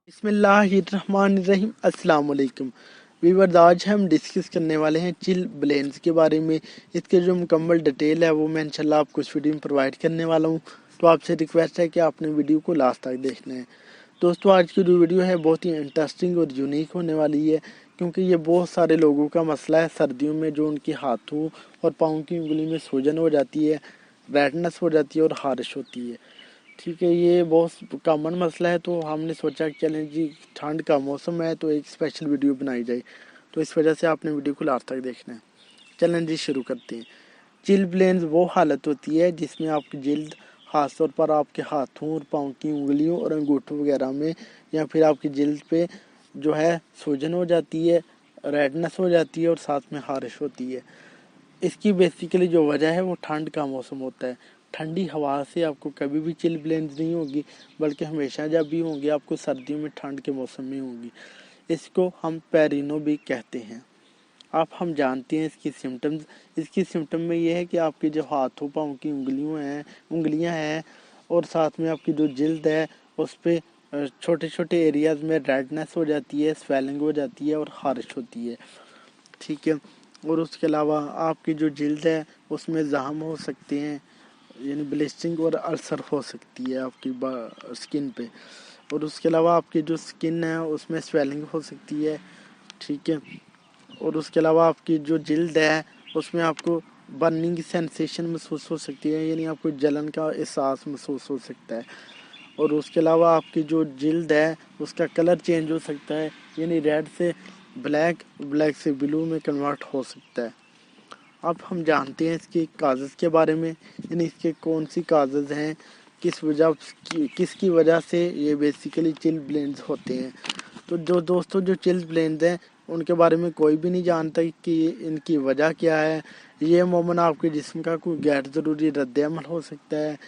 बिस्मिल्लाहिर्रहमानिर्रहीम। अस्सलाम वालेकुम व्यूअर्स, आज हम डिस्कस करने वाले हैं चिल ब्लेंड्स के बारे में। इसके जो मुकम्मल डिटेल है वो मैं इंशाल्लाह आपको इस वीडियो में प्रोवाइड करने वाला हूँ। तो आपसे रिक्वेस्ट है कि आपने वीडियो को लास्ट तक देखना है। दोस्तों, आज की जो वीडियो है बहुत ही इंटरेस्टिंग और यूनिक होने वाली है, क्योंकि ये बहुत सारे लोगों का मसला है सर्दियों में, जो उनके हाथों और पाँव की उंगली में सूजन हो जाती है, रेडनेस हो जाती है और खारिश होती है। ठीक है, ये बहुत कॉमन मसला है। तो हमने सोचा कि चलें जी, ठंड का मौसम है तो एक स्पेशल वीडियो बनाई जाए। तो इस वजह से आपने वीडियो को लास्ट तक देखना है। चलें जी, शुरू करते हैं। चिल ब्लेंस वो हालत होती है जिसमें आपकी जिल्द, खास तौर पर आपके हाथों और पाँव की उंगलियों और अंगूठों वगैरह में, या फिर आपकी जिल्द पे जो है सूजन हो जाती है, रेडनेस हो जाती है और साथ में खारिश होती है। इसकी बेसिकली जो वजह है वो ठंड का मौसम होता है। ठंडी हवा से आपको कभी भी चिल ब्लेंस नहीं होगी, बल्कि हमेशा जब भी होंगी आपको सर्दियों में, ठंड के मौसम में होंगी। इसको हम पेरिनो भी कहते हैं। आप हम जानते हैं इसकी सिम्टम्स। इसकी सिम्टम में ये है कि आपके जो हाथों पाँव की उंगलियां हैं और साथ में आपकी जो जिल्द है उस पर छोटे छोटे एरियाज में रेडनेस हो जाती है, स्वेलिंग हो जाती है और खारिश होती है। ठीक है, और उसके अलावा आपकी जो जिल्द है उसमें जख्म हो सकते हैं, यानी ब्लीचिंग और अल्सर हो सकती है आपकी स्किन पे। और उसके अलावा आपकी जो स्किन है उसमें स्वेलिंग हो सकती है। ठीक है, और उसके अलावा आपकी जो जिल्द है उसमें आपको बर्निंग सेंसेशन महसूस हो सकती है, यानी आपको जलन का एहसास महसूस हो सकता है। और उसके अलावा आपकी जो जिल्द है उसका कलर चेंज हो सकता है, यानी रेड से ब्लैक, ब्लैक से ब्लू में कन्वर्ट हो सकता है। अब हम जानते हैं इसके काजेज़ के बारे में, यानी इसके कौन सी काजेज़ हैं, किसकी वजह से ये बेसिकली चिल ब्लेंड्स होते हैं। तो जो दोस्तों, जो चिल ब्लेंड्स हैं उनके बारे में कोई भी नहीं जानता कि इनकी वजह क्या है। ये अमूमन आपके जिस्म का कोई गैर ज़रूरी रद्द-ए-अमल हो सकता है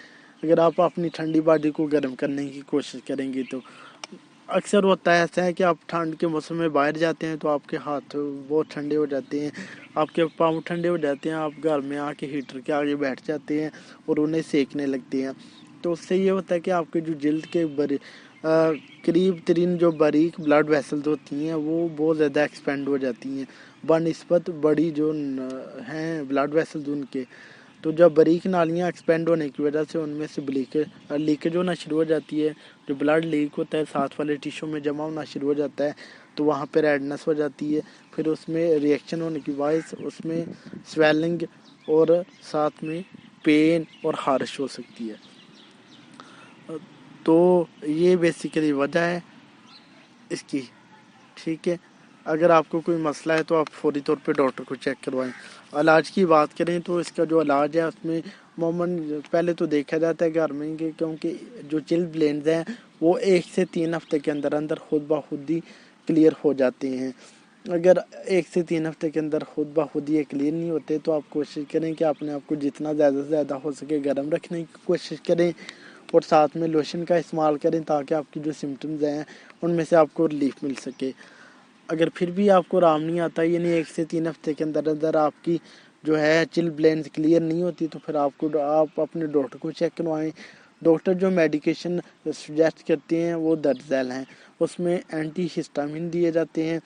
अगर आप अपनी ठंडी बॉडी को गर्म करने की कोशिश करेंगे। तो अक्सर होता है ऐसा है कि आप ठंड के मौसम में बाहर जाते हैं तो आपके हाथ बहुत ठंडे हो जाते हैं, आपके पाँव ठंडे हो जाते हैं, आप घर में आके हीटर के आगे बैठ जाते हैं और उन्हें सेकने लगते हैं। तो उससे ये होता है कि आपके जो जिल्द के करीब तरीन जो बारीक ब्लड वेसल्स होती हैं वो बहुत ज़्यादा एक्सपेंड हो जाती हैं बनिस्बत बड़ी जो हैं ब्लड वेसल्स उनके। तो जब बारीक नालियाँ एक्सपेंड होने की वजह से उनमें से लीकेज होना शुरू हो जाती है। जो ब्लड लीक होता है साथ वाले टिश्यू में जमा होना शुरू हो जाता है, तो वहाँ पे रेडनेस हो जाती है। फिर उसमें रिएक्शन होने की वजह उसमें स्वेलिंग और साथ में पेन और खारिश हो सकती है। तो ये बेसिकली वजह है इसकी। ठीक है, अगर आपको कोई मसला है तो आप फौरी तौर पे डॉक्टर को चेक करवाएं। इलाज की बात करें तो इसका जो इलाज है उसमें अमूमन पहले तो देखा जाता है घर में कि, क्योंकि जो चिल ब्लेंड्स हैं वो 1 से 3 हफ्ते के अंदर अंदर खुद ब खुद ही क्लियर हो जाते हैं। अगर 1 से 3 हफ्ते के अंदर खुद ब खुद ये क्लियर नहीं होते तो आप कोशिश करें कि अपने आप को जितना ज़्यादा से ज़्यादा हो सके गर्म रखने की कोशिश करें और साथ में लोशन का इस्तेमाल करें, ताकि आपकी जो सिम्टम्स हैं उनमें से आपको रिलीफ मिल सके। अगर फिर भी आपको आराम नहीं आता, यानी 1 से 3 हफ्ते के अंदर अंदर आपकी जो है चिल ब्लेंड्स क्लियर नहीं होती, तो फिर आप अपने डॉक्टर को चेक करवाएं। डॉक्टर जो मेडिकेशन सजेस्ट करते हैं वो दर्जैल हैं, उसमें एंटी हिस्टामिन दिए जाते हैं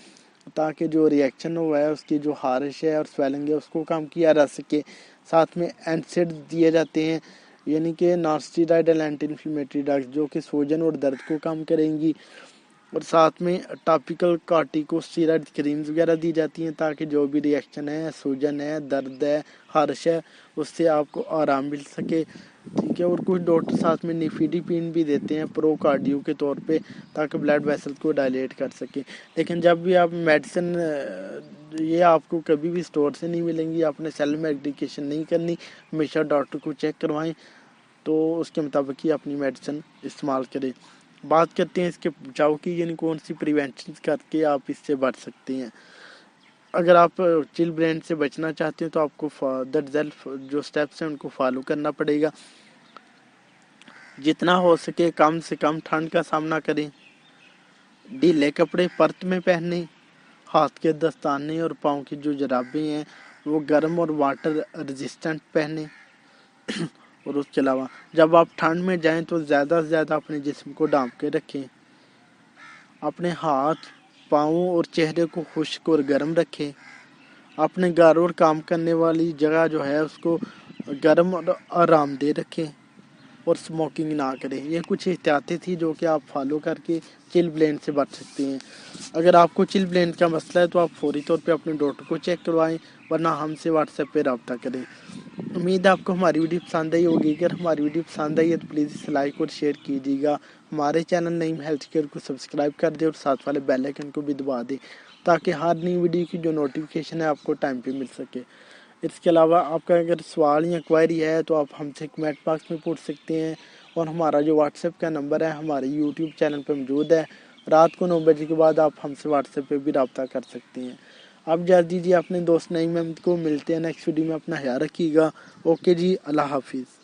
ताकि जो रिएक्शन हुआ है उसकी जो खारिश है और स्वेलिंग है उसको कम किया जा सके। साथ में एंटसिड दिए जाते हैं, यानी कि non steroidal anti inflammatory drugs, जो कि सूजन और दर्द को कम करेंगी। और साथ में टॉपिकल कॉर्टिकोस्टेरॉइड क्रीम्स वगैरह दी जाती हैं ताकि जो भी रिएक्शन है, सूजन है, दर्द है, खारिश है, उससे आपको आराम मिल सके। ठीक है, और कुछ डॉक्टर साथ में निफिडिपिन भी देते हैं प्रो कार्डियो के तौर पे, ताकि ब्लड वेसल को डायलेट कर सके। लेकिन जब भी आप मेडिसिन, ये आपको कभी भी स्टोर से नहीं मिलेंगी, आपने सेल्फ मेडिकेशन नहीं करनी, हमेशा डॉक्टर को चेक करवाएं तो उसके मुताबिक ही अपनी मेडिसिन इस्तेमाल करें। बात करते हैं इसके बचाव की, यानी कौन सी प्रिवेंशन करके आप इससे बच सकते हैं। अगर आप चिल ब्लेंड से बचना चाहते हैं तो आपको दरअसल जो स्टेप्स हैं उनको फॉलो करना पड़ेगा। जितना हो सके कम से कम ठंड का सामना करें, ढीले कपड़े परत में पहने, हाथ के दस्ताने और पाँव की जो जराबें हैं वो गर्म और वाटर रेजिस्टेंट पहने। اور اس کے علاوہ جب آپ ٹھنڈ میں جائیں تو زیادہ سے زیادہ اپنے جسم کو ڈھانپ کے رکھیں، اپنے ہاتھ پاؤں اور چہرے کو خشک اور گرم رکھیں، اپنے گھر اور کام کرنے والی جگہ جو ہے اس کو گرم اور آرام دہ رکھیں، اور سموکنگ نہ کریں۔ یہ کچھ احتیاطیں تھی جو کہ آپ فالو کر کے چل بلین سے بچ سکتے ہیں۔ اگر آپ کو چل بلین کا مسئلہ ہے تو آپ فوری طور پہ اپنے ڈاکٹر کو چیک کروائیں، ورنہ ہم سے واٹس ایپ پہ رابطہ کریں۔ امید ہے آپ کو ہماری ویڈیو پسند آئی ہوگی۔ اگر ہماری ویڈیو پسند آئی ہے تو پلیز اسے لائک اور شیئر کیجیے گا۔ ہمارے چینل نعیم ہیلتھ کیئر کو سبسکرائب کر دیں اور ساتھ والے بیل آئیکن کو بھی دبا دیں تاکہ ہر نئی ویڈیو کی جو نوٹیفیکیشن ہے آپ کو ٹائم پہ مل سکے۔ اس کے علاوہ آپ کا اگر سوال یا کوائری ہے تو آپ ہم سے کمنٹ باکس میں پوچھ سکتے ہیں، اور ہمارا جو واٹس ایپ کا نمبر ہے ہمارے یوٹیوب چینل پہ موجود ہے۔ رات کو 9 بجے کے بعد آپ ہم سے واٹس ایپ پہ بھی رابطہ کر سکتے ہیں۔ آپ اجازت دیجیے اپنے دوست نعیم احمد کو، ملتے ہیں نیکسٹ ویڈیو میں، اپنا خیال رکھیے گا۔ اوکے جی، اللہ حافظ۔